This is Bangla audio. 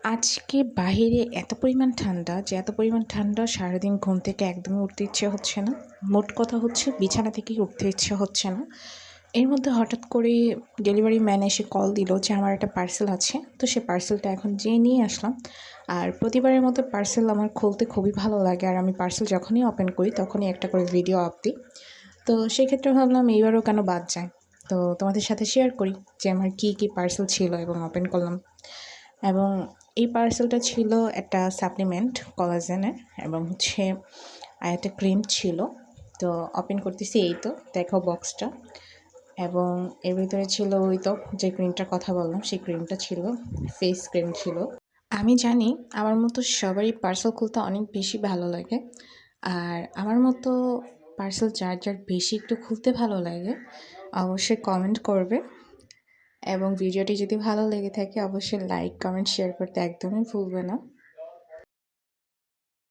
আজকে বাহিরে এত পরিমাণ ঠান্ডা যে এত পরিমাণ ঠান্ডা সারাদিন ঘুম থেকে একদমই উঠতে ইচ্ছে হচ্ছে না। মোট কথা হচ্ছে বিছানা থেকেই উঠতে ইচ্ছে হচ্ছে না। এর মধ্যে হঠাৎ করে ডেলিভারি ম্যান এসে কল দিল যে আমার একটা পার্সেল আছে। তো সে পার্সেলটা এখন যেয়ে নিয়ে আসলাম। আর প্রতিবারের মতো পার্সেল আমার খুলতে খুবই ভালো লাগে। আর আমি পার্সেল যখনই ওপেন করি তখনই একটা করে ভিডিও আপ দিই। তো সেক্ষেত্রে ভাবলাম এইবারও কেন বাদ যায়। তো তোমাদের সাথে শেয়ার করি যে আমার কী পার্সেল ছিল এবং ওপেন করলাম। এবং এই পার্সেলটা ছিল একটা সাপ্লিমেন্ট কোলাজেনের এবং আর একটা ক্রিম ছিল। তো ওপেন করতেছি, এই তো দেখো বক্সটা। এবং এর ভিতরে ছিল ওই তো যে ক্রিমটার কথা বললাম, সেই ক্রিমটা ছিল, ফেস ক্রিম ছিল। আমি জানি আমার মতো সবারই পার্সেল খুলতে অনেক বেশি ভালো লাগে। আর আমার মতো পার্সেল যার যার বেশি একটু খুলতে ভালো লাগে অবশ্যই কমেন্ট করবে। এবং ভিডিওটি যদি ভালো লেগে থাকে অবশ্যই লাইক, কমেন্ট, শেয়ার করতে একদমই ভুলবে না।